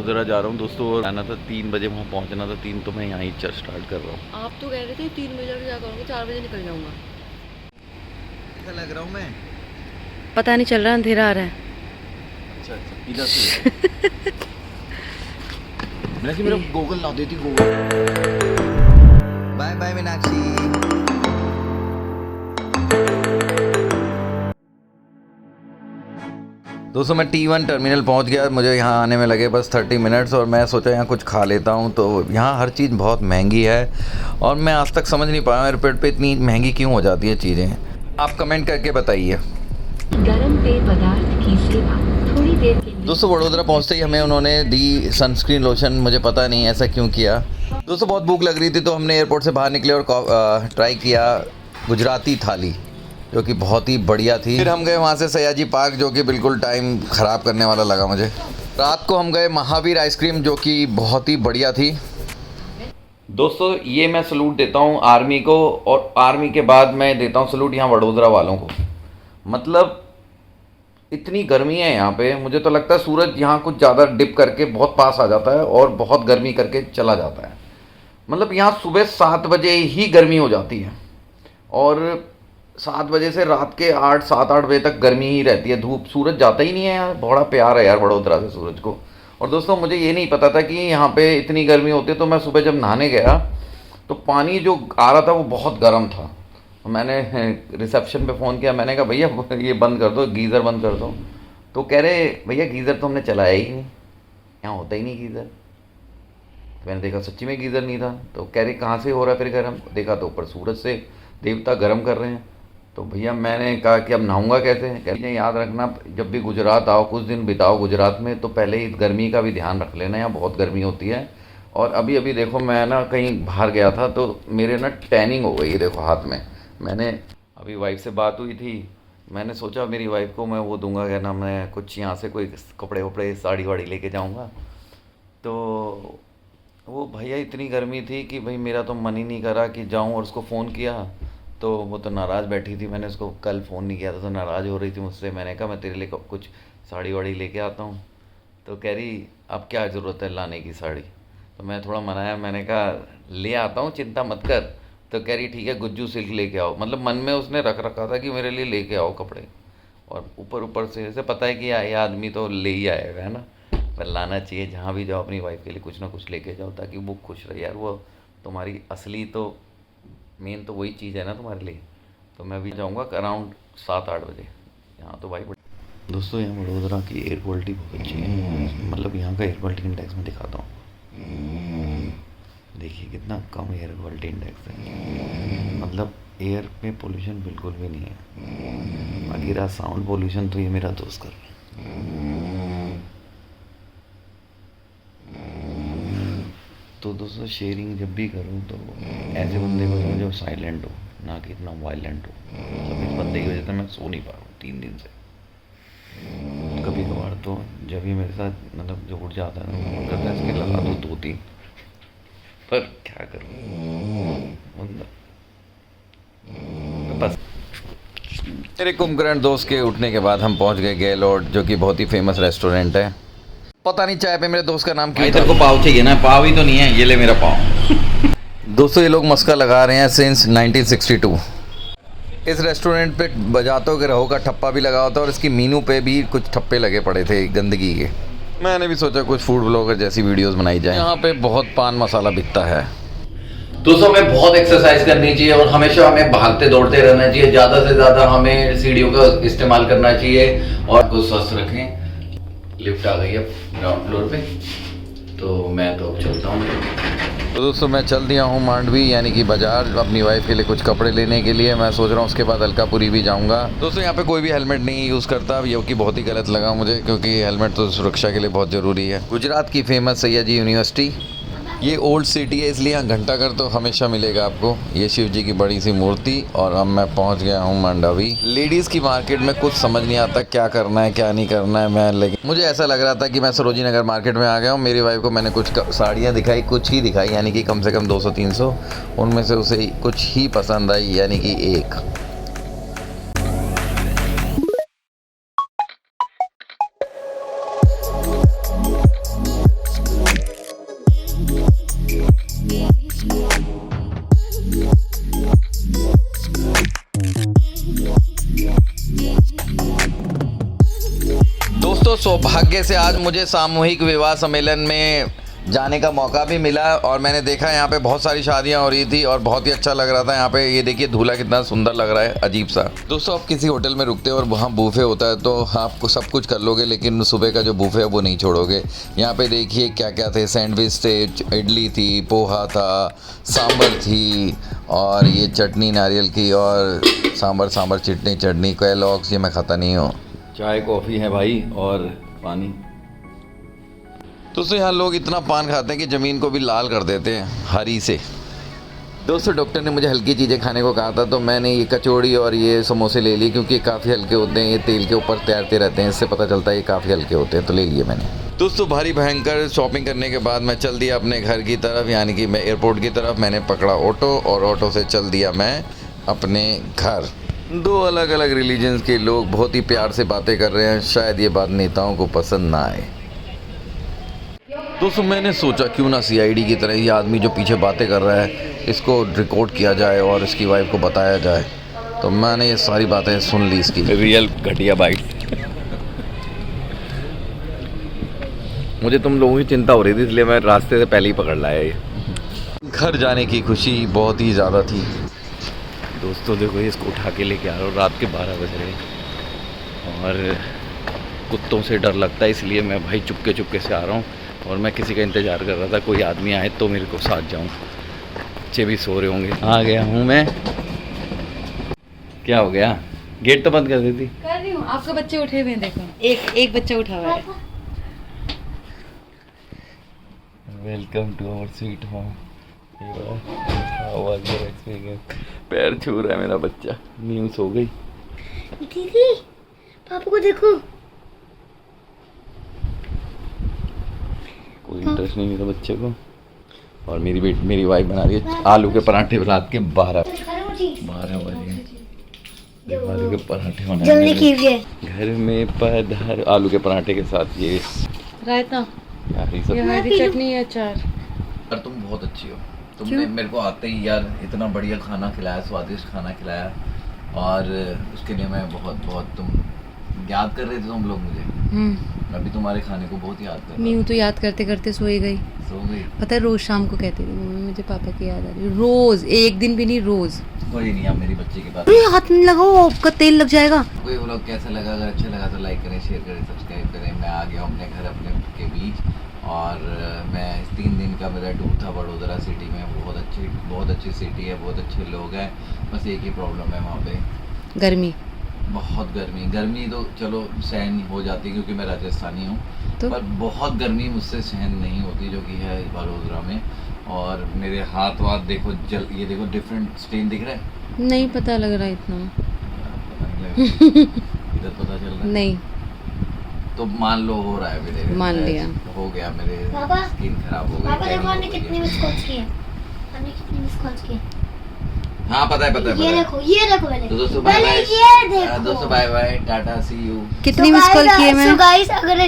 वडोदरा जा रहा हूँ दोस्तों, और आना था 3 बजे, वहाँ पहुँचना था 3, तो मैं यहाँ ही स्टार्ट कर रहा हूँ। आप तो कह रहे थे 3 बजे क्या करूँगा, 4 बजे निकल जाऊँगा। कैसा लग रहा हूँ मैं? पता नहीं चल रहा, अंधेरा आ रहा है। अच्छा अच्छा, इधर से मीनाक्षी मेरा गूगल ला देती, गूगल। Bye bye Meenakshi. दोस्तों मैं T1 टर्मिनल पहुंच गया, मुझे यहाँ आने में लगे बस 30 मिनट्स, और मैं सोचा यहाँ कुछ खा लेता हूँ। तो यहाँ हर चीज़ बहुत महंगी है, और मैं आज तक समझ नहीं पाया एयरपोर्ट पे इतनी महंगी क्यों हो जाती है चीज़ें। आप कमेंट करके बताइए। गरम पेय पदार्थ की सेवा थोड़ी देर के लिए। दोस्तों वडोदरा पहुँचते ही हमें उन्होंने दी सनस्क्रीन लोशन, मुझे पता नहीं ऐसा क्यों किया। दोस्तों बहुत भूख लग रही थी, तो हमने एयरपोर्ट से बाहर निकले और ट्राई किया गुजराती थाली, जो कि बहुत ही बढ़िया थी। फिर हम गए वहाँ से सयाजी पार्क, जो कि बिल्कुल टाइम ख़राब करने वाला लगा मुझे। रात को हम गए महावीर आइसक्रीम, जो कि बहुत ही बढ़िया थी। दोस्तों ये मैं सलूट देता हूँ आर्मी को, और आर्मी के बाद मैं देता हूँ सलूट यहाँ वडोदरा वालों को। मतलब इतनी गर्मी है यहाँ पे, मुझे तो लगता है सूरज यहाँ कुछ ज़्यादा डिप करके बहुत पास आ जाता है और बहुत गर्मी करके चला जाता है। मतलब यहाँ सुबह 7 बजे ही गर्मी हो जाती है, और 7 बजे से रात के 7-8 बजे तक गर्मी ही रहती है, धूप, सूरज जाता ही नहीं है यार। बड़ा प्यार है यार वडोदरा से सूरज को। और दोस्तों मुझे ये नहीं पता था कि यहाँ पे इतनी गर्मी होती है, तो मैं सुबह जब नहाने गया तो पानी जो आ रहा था वो बहुत गर्म था। मैंने रिसेप्शन पे फ़ोन किया, मैंने कहा भैया ये बंद कर दो, गीज़र बंद कर दो। तो कह रहे भैया गीज़र तो हमने चलाया ही नहीं, यहाँ होता ही नहीं गीज़र। तो मैंने देखा सच्ची में गीज़र नहीं था। तो कह रहे कहाँ से हो रहा है फिर गर्म? देखा तो ऊपर सूरज से देवता गर्म कर रहे हैं। तो भैया मैंने कहा कि अब नहाऊंगा कैसे? कह रहे याद रखना, जब भी गुजरात आओ, कुछ दिन बिताओ गुजरात में, तो पहले ही गर्मी का भी ध्यान रख लेना, यहाँ बहुत गर्मी होती है। और अभी अभी देखो मैं ना कहीं बाहर गया था, तो मेरे ना टैनिंग हो गई, देखो हाथ में। मैंने अभी वाइफ से बात हुई थी, मैंने सोचा मेरी वाइफ को मैं वो दूंगा, क्या नाम है, कुछ यहाँ से कोई कपड़े वपड़े साड़ी वाड़ी लेके जाऊँगा। तो वो भैया इतनी गर्मी थी कि भाई मेरा तो मन ही नहीं करा कि जाऊँ, और उसको फ़ोन किया तो वो तो नाराज़ बैठी थी। मैंने उसको कल फ़ोन नहीं किया था तो नाराज़ हो रही थी मुझसे। मैंने कहा मैं तेरे लिए कुछ साड़ी वाड़ी लेके आता हूँ। तो कह रही अब क्या ज़रूरत है लाने की साड़ी? तो मैं थोड़ा मनाया, मैंने कहा ले आता हूँ, चिंता मत कर। तो कह रही ठीक है गुज्जू सिल्क लेके आओ। मतलब मन में उसने रख रखा था कि मेरे लिए लेके आओ कपड़े, और ऊपर ऊपर से ऐसे पता है कि ये आदमी तो ले ही आएगा, है ना। पर लाना चाहिए, जहाँ भी जाओ अपनी वाइफ के लिए कुछ ना कुछ लेके जाओ, ताकि वो खुश रहे यार। वो तुम्हारी असली तो मेन तो वही चीज़ है ना तुम्हारे लिए। तो मैं भी जाऊँगा अराउंड 7-8 बजे यहाँ। तो भाई दोस्तों यहाँ वडोदरा की एयर क्वालिटी बहुत अच्छी है। मतलब यहाँ का एयर क्वालिटी इंडेक्स मैं दिखाता हूँ, देखिए कितना कम एयर क्वालिटी इंडेक्स है। मतलब एयर में पोल्यूशन बिल्कुल भी नहीं है। बाकी रहा साउंड पोल्यूशन, तो ये मेरा दोस्त कर रहा है। तो दोस्तों शेयरिंग जब भी करूँ तो ऐसे बंदे को करूँ जो साइलेंट हो, ना कि इतना वायलेंट हो। मतलब इस बंदे की वजह से मैं सो नहीं पा रहा हूँ 3 दिन से। कभी कभार तो जब भी मेरे साथ मतलब जो उठ जाता है ना, मन करता है इसके लगा दो 2-3, पर क्या करूँ बस। मेरे कुंभकर्ण दोस्त के उठने के बाद हम पहुंच गए गैलोड, जो कि बहुत ही फेमस रेस्टोरेंट है। पता नहीं चाय पे मेरे दोस्त का नाम क्यों। तेरे को पाव चाहिए ना? पाव ही तो नहीं है, ये ले मेरा पाव। दोस्तों ये लोग मस्का लगा रहे हैं सिंस 1962। इस रेस्टोरेंट पे बजातों के रहो का ठप्पा भी लगा होता है, और इसकी मीनू पे भी कुछ ठप्पे लगे पड़े थे गंदगी के। मैंने भी सोचा कुछ फूड ब्लॉगर जैसी वीडियोस बनाई जाए। यहाँ पे बहुत पान मसाला बिकता है। दोस्तों हमें बहुत एक्सरसाइज करनी चाहिए, और हमेशा हमें भागते दौड़ते रहना चाहिए। ज़्यादा से ज़्यादा हमें सीढ़ियों का इस्तेमाल करना चाहिए, और को स्वस्थ रखें। लिफ्ट आ गई अब ग्राउंड फ्लोर पे, तो मैं तो अब चलता हूँ। तो दोस्तों मैं चल दिया हूँ मांडवी, यानी कि बाज़ार, अपनी वाइफ के लिए कुछ कपड़े लेने के लिए। मैं सोच रहा हूँ उसके बाद अलकापुरी भी जाऊँगा। दोस्तों यहाँ पे कोई भी हेलमेट नहीं यूज़ करता, ये कि बहुत ही गलत लगा मुझे, क्योंकि हेलमेट तो सुरक्षा के लिए बहुत ज़रूरी है। गुजरात की फेमस सयाजी यूनिवर्सिटी, ये ओल्ड सिटी है, इसलिए यहाँ घंटाघर तो हमेशा मिलेगा आपको। ये शिव जी की बड़ी सी मूर्ति, और अब मैं पहुँच गया हूँ मांडवी। लेडीज़ की मार्केट में कुछ समझ नहीं आता क्या करना है क्या नहीं करना है। लेकिन मुझे ऐसा लग रहा था कि मैं सरोजी नगर मार्केट में आ गया हूँ। मेरी वाइफ को मैंने कुछ साड़ियाँ दिखाई, कुछ ही दिखाई, यानी कि कम से कम 200-300। उनमें से उसे कुछ ही पसंद आई, यानी कि एक। सौभाग्य से आज मुझे सामूहिक विवाह सम्मेलन में जाने का मौका भी मिला और मैंने देखा यहाँ पे बहुत सारी शादियाँ हो रही थी और बहुत ही अच्छा लग रहा था। यहाँ पे ये देखिए दूल्हा कितना सुंदर लग रहा है, अजीब सा। दोस्तों आप किसी होटल में रुकते हो और वहाँ बूफे होता है तो आपको सब कुछ कर लोगे, लेकिन सुबह का जो बूफे है वो नहीं छोड़ोगे। यहाँ पे देखिए क्या क्या थे, सैंडविच थे, इडली थी, पोहा था, सांभर थी और ये चटनी नारियल की और सांभर चटनी कैलॉग्स, ये मैं खाता नहीं हूँ। चाय कॉफ़ी है भाई और पानी। दोस्तों यहाँ लोग इतना पान खाते हैं कि ज़मीन को भी लाल कर देते हैं हरी से। दोस्तों डॉक्टर ने मुझे हल्की चीज़ें खाने को कहा था तो मैंने ये कचौड़ी और ये समोसे ले लिए क्योंकि काफ़ी हल्के होते हैं, ये तेल के ऊपर तैरते रहते हैं, इससे पता चलता है ये काफ़ी हल्के होते हैं, तो ले लिए मैंने। दोस्तों भारी भयंकर शॉपिंग करने के बाद मैं चल दिया अपने घर की तरफ, यानी कि मैं एयरपोर्ट की तरफ। मैंने पकड़ा ऑटो और ऑटो से चल दिया मैं अपने घर। दो अलग अलग रिलीजन्स के लोग बहुत ही प्यार से बातें कर रहे हैं, शायद ये बात नेताओं को पसंद ना आए। दोस्तों मैंने सोचा क्यों ना सीआईडी की तरह ये आदमी जो पीछे बातें कर रहा है इसको रिकॉर्ड किया जाए और इसकी वाइफ को बताया जाए, तो मैंने ये सारी बातें सुन ली इसकी। रियल घटिया बाइट। मुझे तुम लोगों की चिंता हो रही थी इसलिए मैं रास्ते से पहले ही पकड़ लाया ये। घर जाने की खुशी बहुत ही ज़्यादा थी। दोस्तों देखो ये इसको उठा के लेके आ रहा हूँ, रात के 12 बज रहे हैं और कुत्तों से डर लगता है इसलिए मैं भाई चुपके से आ रहा हूँ और मैं किसी का इंतज़ार कर रहा था, कोई आदमी आए तो मेरे को साथ जाऊँ। बच्चे भी सो रहे होंगे। आ गया हूँ मैं। क्या हो गया? गेट तो बंद कर देती। कर रही हूँ, आपके बच्चे उठे हुए हैं, देखो एक बच्चा उठा हुआ है। Welcome to our sweet home. पैर छू रहा है मेरा बच्चा। न्यूज़ हो गई। दीदी पापा को देखो। कोई इंटरेस्ट नहीं था बच्चे को। और मेरी वाइफ बना रही है आलू के पराठे रात के 12 बजे। आलू के पराठे बना जल्दी कीजिए। घर में पधार। आलू के पराठे के साथ ये रायता, ये हरी चटनी है, अचार। यार तुम बहुत अच्छी हो। तुमने मेरे को आते ही यार इतना बढ़िया खाना खिलाया, स्वादिष्ट खाना खिलाया और उसके लिए मैं बहुत तुम याद कर रहे थे तुम लोग मुझे। मैं भी तुम्हारे खाने को बहुत याद कर रहा मैं तो याद करते करते सो गई। पता है रोज शाम को कहती थी मम्मी मुझे पापा की याद आ रही है, रोज, एक दिन भी नहीं, रोज। कोई नहीं, आप मेरी बच्ची के पास हाथ नहीं लगाओ, आपका तेल लग जाएगा। कोई व्लॉग कैसा लगा, अगर अच्छा लगा तो लाइक करें, शेयर करें, सब्सक्राइब करें। मैं आ गया अपने घर अपने के बीच और मैं 3 दिन का मेरा टूर था वडोदरा सिटी में। बहुत अच्छी सिटी है, बहुत अच्छे लोग हैं। बस एक ही प्रॉब्लम है वहाँ पे, गर्मी, बहुत गर्मी तो चलो सहन हो जाती है क्योंकि मैं राजस्थानी हूँ तो? पर बहुत गर्मी मुझसे सहन नहीं होती जो कि है वडोदरा में। और मेरे हाथ वाथ देखो ये देखो डिफरेंट स्टेन दिख रहा है। नहीं पता लग रहा है इतना। इधर पता चल रहा है नहीं तो मान लो हो रहा है मेरे। मान लिया हो गया मेरे, पापा स्किन खराब हो गई। पापा देखो हमने कितनी मिस कॉल्स की है। हमने कितनी मिस कॉल्स की है। हाँ पता है ये देखो पहले। तो दोस्तों बाय पहले बाय। ये देखो। दोस्तों bye bye, tata, see you. कितनी मिस कॉल की है मैं? सो गाइस अगर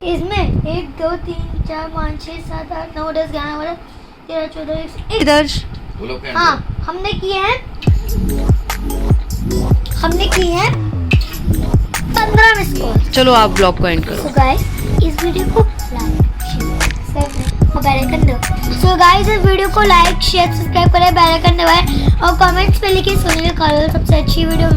इसमें 1 2 3 4 5 6 7 8 9 10 11 12 13 14 15 इधर बोलो फ्रेंड। हाँ हमने किए हैं 15 मिस कॉल। चलो आप ब्लॉग को एंड करो। सो गाइस इस वीडियो को लाइक शेयर और बेल आइकन दबाएं। सो गाइस इस वीडियो को लाइक शेयर सब्सक्राइब करें, बेल आइकन दबाएं और कमेंट्स में लिखिए सोनी का सबसे अच्छी वीडियो